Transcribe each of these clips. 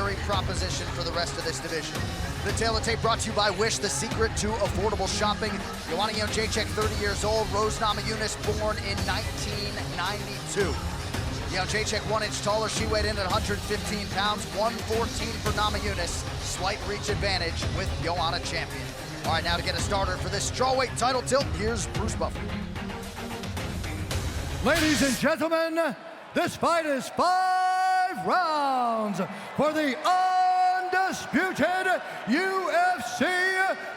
scary proposition for the rest of this division. The Tale of Tape brought to you by Wish, the secret to affordable shopping. Joanna Jedrzejczyk, 30 years old. Rose Namajunas, born in 1992. Jedrzejczyk, 1 inch taller. She weighed in at 115 pounds. 114 for Namajunas. Slight reach advantage with Joanna champion. All right, now to get us started for this strawweight title tilt, here's Bruce Buffer. Ladies and gentlemen, this fight is 5 rounds for the undisputed UFC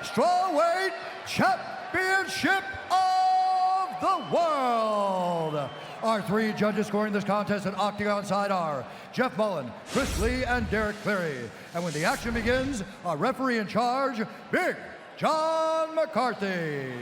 strawweight championship of the world. Our 3 judges scoring this contest at octagon side are Jeff Mullen, Chris Lee, and Derek Cleary. And when the action begins, our referee in charge, Big John McCarthy.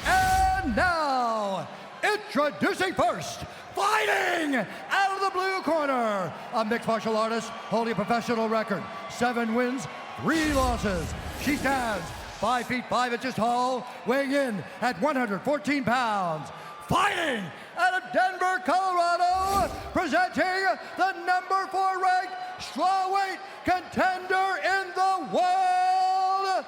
And now, introducing first, fighting out of the blue corner, a mixed martial artist holding a professional record, 7 wins, 3 losses. She stands 5 feet 5 inches tall, weighing in at 114 pounds. Fighting out of Denver, Colorado, presenting the number 4 ranked strawweight contender in the world,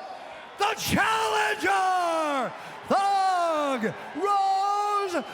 the challenger, Thug Rose Namajunas.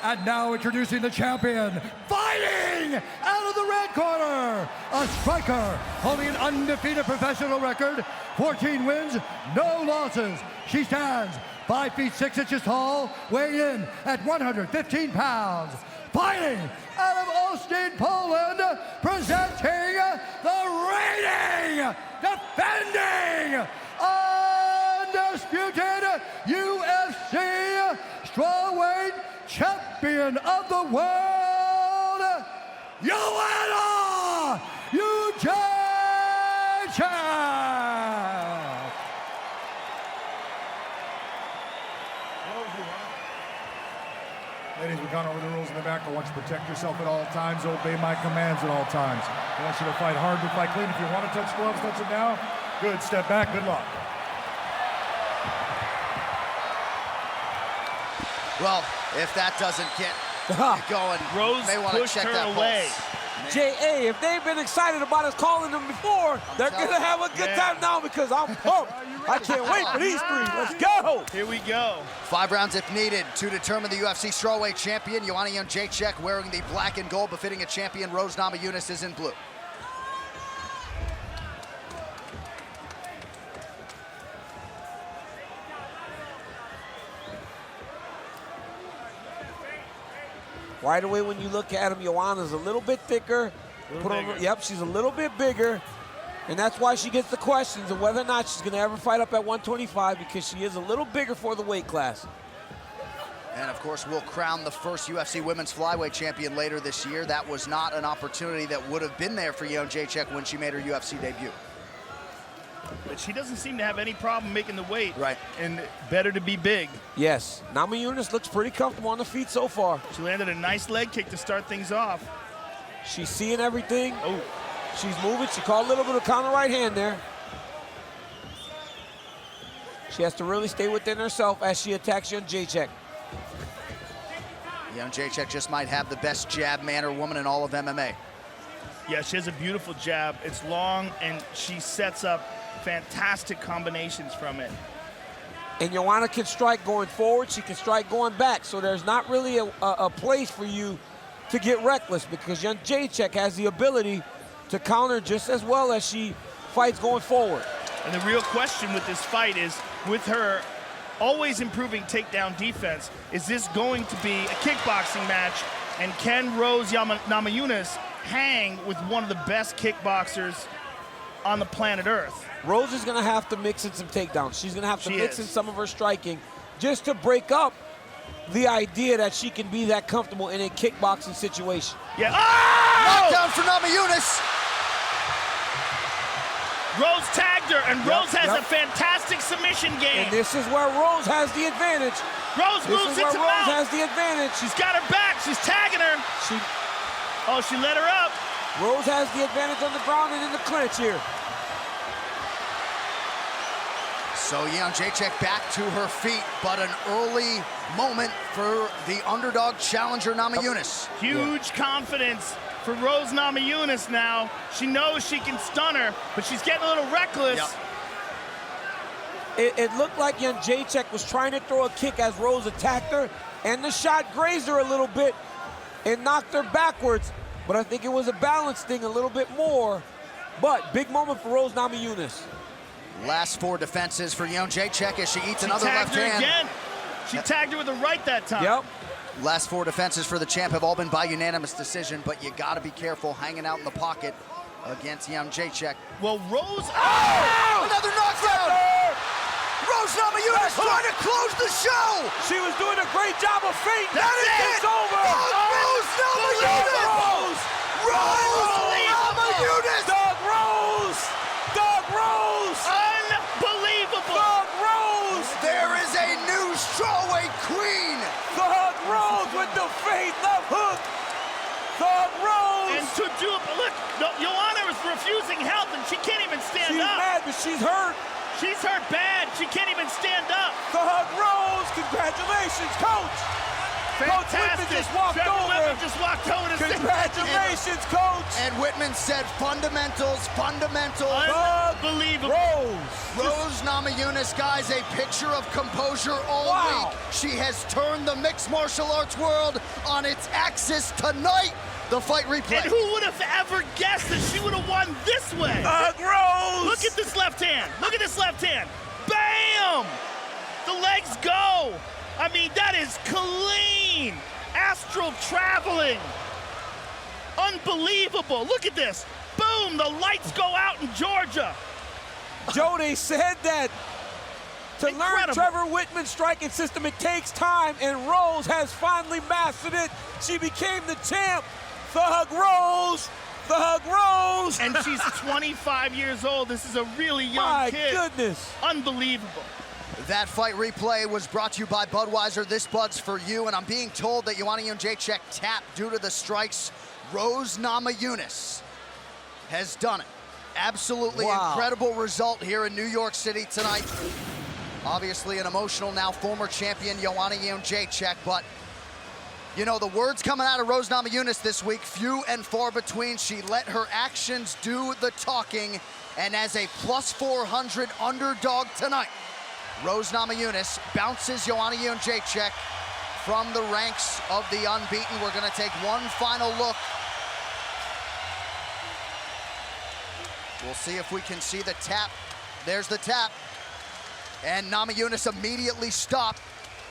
And now introducing the champion, fighting out of the red corner, a striker holding an undefeated professional record, 14 wins, no losses. She stands 5 feet 6 inches tall, weighing in at 115 pounds. Fighting out of Olsztyn, Poland, presenting the reigning, defending, undisputed UFC strawweight champion of the world, Joanna Jedrzejczyk. Ladies, we've gone over the rules in the back. I want you to protect yourself at all times, obey my commands at all times. I want you to fight hard, to fight clean. If you want to touch gloves, touch them now. Good, step back, good luck. Well, if that doesn't get going, Rose may want to pushed check her that away. pulse. J.A., if they've been excited about us calling them before, they're going to have a good time now because I'm pumped. I can't wait for these 3. Let's go. Here we go. 5 rounds if needed to determine the UFC strawweight champion. Joanna Jedrzejczyk wearing the black and gold befitting a champion. Rose Namajunas is in blue. Right away when you look at him, Joanna's a little bit thicker. Yep, she's a little bit bigger. And that's why she gets the questions of whether or not she's going to ever fight up at 125, because she is a little bigger for the weight class. And of course, we'll crown the first UFC women's flyweight champion later this year. That was not an opportunity that would have been there for Jedrzejczyk when she made her UFC debut. But she doesn't seem to have any problem making the weight. Right. And better to be big. Yes, Namajunas looks pretty comfortable on the feet so far. She landed a nice leg kick to start things off. She's seeing everything. Oh. She's moving. She caught a little bit of counter right hand there. She has to really stay within herself as she attacks Jedrzejczyk. Jedrzejczyk just might have the best jab man or woman in all of MMA. Yeah, she has a beautiful jab. It's long, and she sets up fantastic combinations from it. And Joanna can strike going forward. She can strike going back. So there's not really a place for you to get reckless, because Jedrzejczyk has the ability to counter just as well as she fights going forward. And the real question with this fight is, with her always improving takedown defense, is this going to be a kickboxing match? And can Rose Namajunas hang with one of the best kickboxers on the planet Earth? Rose is going to have to mix in some takedowns. She's going to have to mix in some of her striking just to break up the idea that she can be that comfortable in a kickboxing situation. Yeah. Oh! Knockdown for Namajunas. Rose tagged her, and Rose has a fantastic submission game. And this is where Rose has the advantage. Rose moves into Rose has the advantage. She's got her back. She's tagging her. She let her up. Rose has the advantage on the ground and in the clinch here. So Jedrzejczyk back to her feet, but an early moment for the underdog challenger Namajunas. Huge confidence for Rose Namajunas now. She knows she can stun her, but she's getting a little reckless. Yep. It looked like Jedrzejczyk was trying to throw a kick as Rose attacked her, and the shot grazed her a little bit and knocked her backwards. But I think it was a balance thing a little bit more. But big moment for Rose Namajunas. Last 4 defenses for Jedrzejczyk as she eats another left She tagged her hand. again. She tagged her with the right that time. Yep. Last 4 defenses for the champ have all been by unanimous decision, but you gotta be careful hanging out in the pocket against Jedrzejczyk. Well, Rose. Oh! Another knockdown! Rose Namajunas trying to close the show! She was doing a great job of feinting. That is it! It's over! Rose Namajunas! Rose Namajunas! Doug Rose! Doug Rose! Unbelievable! Doug Rose! There is a new strawweight queen! Doug Rose with the feint left hook! Doug Rose! And to do it, look, Joanna is refusing help and she can't even stand She's up. mad, but she's hurt. She's hurt bad. She can't even stand up. Doug Rose, congratulations, coach! Coach Whitman just walked Trevor over. Whitman just walked over to say Congratulations, coach! And Whitman said fundamentals. unbelievable. Rose Namajunas, guys, a picture of composure all week. She has turned the mixed martial arts world on its axis tonight. The fight replay. And who would have ever guessed that she would have won this way? Doug Rose! Look at this left hand. Look at this left hand. Bam! The legs go. I mean, that is clean. Astral traveling. Unbelievable. Look at this. Boom, the lights go out in Georgia. Joe, they said that to learn Incredible. Trevor Whitman's striking system, it takes time, and Rose has finally mastered it. She became the champ. Thug Rose! Thug Rose! And she's 25 years old. This is a really young kid. My goodness. Unbelievable. That fight replay was brought to you by Budweiser. This Bud's for you, and I'm being told that Joanna Jedrzejczyk tapped due to the strikes. Rose Namajunas has done it. Absolutely incredible result here in New York City tonight. Obviously an emotional now former champion Joanna Jedrzejczyk, but you know, the words coming out of Rose Namajunas this week, few and far between. She let her actions do the talking, and as a plus 400 underdog tonight, Rose Namajunas bounces Joanna Jedrzejczyk from the ranks of the unbeaten. We're gonna take one final look. We'll see if we can see the tap. There's the tap. And Namajunas immediately stopped.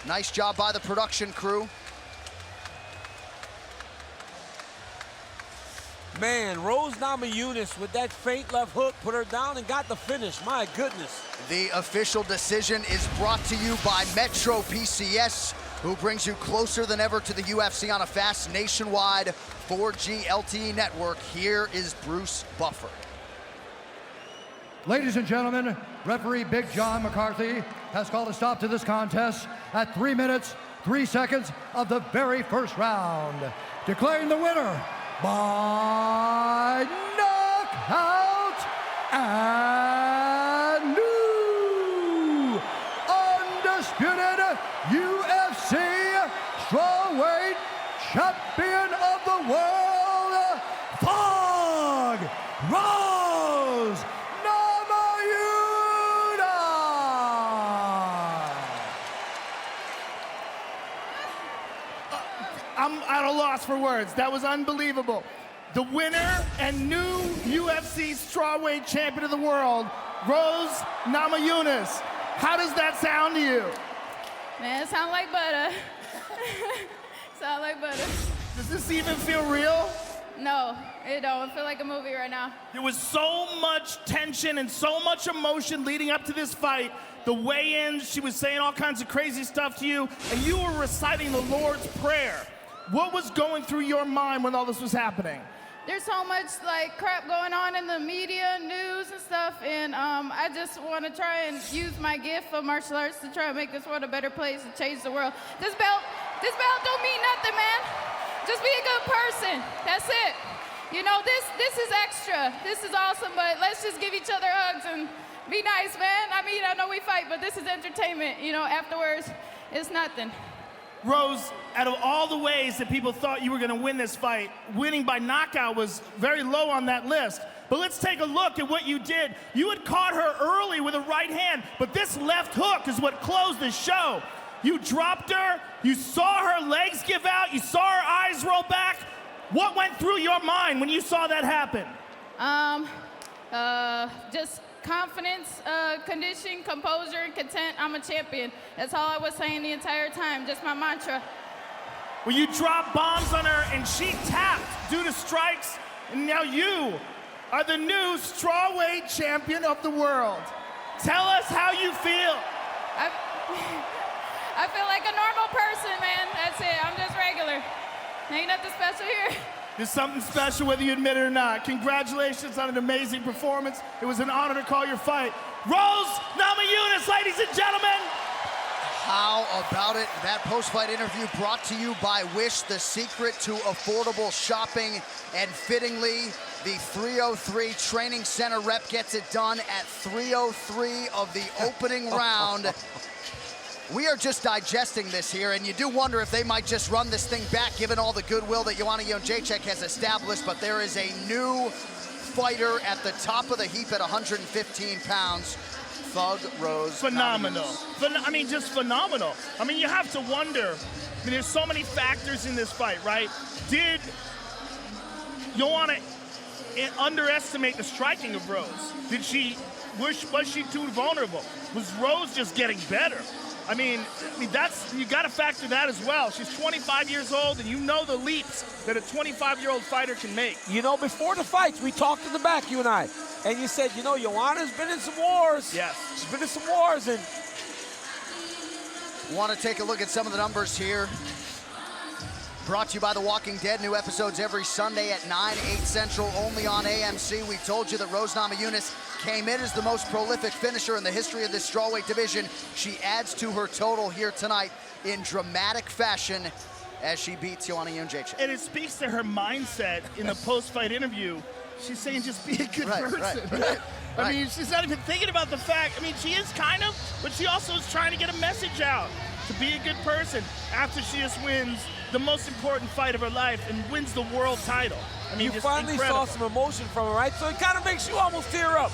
Nice job by the production crew. Man, Rose Namajunas with that feint left hook put her down and got the finish. My goodness. The official decision is brought to you by Metro PCS, who brings you closer than ever to the UFC on a fast nationwide 4G LTE network. Here is Bruce Buffer. Ladies and gentlemen, referee Big John McCarthy has called a stop to this contest at 3 minutes, 3 seconds of the very first round, declaring the winner by knockout and new undisputed UFC strawweight champion of the world, Thug Rose Namajunas. I'm at a loss for words. That was unbelievable. The winner and new UFC strawweight champion of the world, Rose Namajunas. How does that sound to you? Man, it sounds like butter. Sound like butter. Does this even feel real? No, it don't. I feel like a movie right now. There was so much tension and so much emotion leading up to this fight. The weigh-ins, she was saying all kinds of crazy stuff to you, and you were reciting the Lord's Prayer. What was going through your mind when all this was happening? There's so much like crap going on in the media, news and stuff, and I just want to try and use my gift of martial arts to try and make this world a better place and change the world. This belt don't mean nothing, man. Just be a good person. That's it. You know, this is extra. This is awesome, but let's just give each other hugs and be nice, man. I mean, I know we fight, but this is entertainment. You know, afterwards, it's nothing. Rose, out of all the ways that people thought you were going to win this fight, winning by knockout was very low on that list. But let's take a look at what you did. You had caught her early with a right hand, but this left hook is what closed the show. You dropped her, you saw her legs give out, you saw her eyes roll back. What went through your mind when you saw that happen? Just confidence, condition, composure, and content. I'm a champion. That's all I was saying the entire time, just my mantra. Well, you dropped bombs on her and she tapped due to strikes, and now you are the new strawweight champion of the world. Tell us how you feel. I feel like a normal person, man. That's it. I'm just regular. Ain't nothing special here. There's something special whether you admit it or not. Congratulations on an amazing performance. It was an honor to call your fight. Rose Namajunas, ladies and gentlemen. How about it? That post-fight interview brought to you by Wish, the secret to affordable shopping. And fittingly, the 303 Training Center rep gets it done at 303 of the opening round. We are just digesting this here, and you do wonder if they might just run this thing back given all the goodwill that Joanna Jedrzejczyk has established, but there is a new fighter at the top of the heap at 115 pounds. Thug Rose. Phenomenal. I mean, just phenomenal. I mean, you have to wonder. I mean, there's so many factors in this fight, right? Did Joanna underestimate the striking of Rose? Was she too vulnerable? Was Rose just getting better? I mean, that's, you got to factor that as well. She's 25 years old, and you know the leaps that a 25-year-old fighter can make. You know, before the fights, we talked in the back, you and I, and you said, you know, Joanna's been in some wars. Yes. She's been in some wars, and Want to take a look at some of the numbers here. Brought to you by The Walking Dead. New episodes every Sunday at 9, 8 Central, only on AMC. We told you that Rose Namajunas came in as the most prolific finisher in the history of this strawweight division. She adds to her total here tonight in dramatic fashion as she beats Joanna Jedrzejczyk. And it speaks to her mindset in the post-fight interview. She's saying just be a good person. Right. I mean, she's not even thinking about the fact. I mean, she is kind of, but she also is trying to get a message out to be a good person after she just wins the most important fight of her life and wins the world title. I mean, you finally saw some emotion from her, right? So it kind of makes you almost tear up.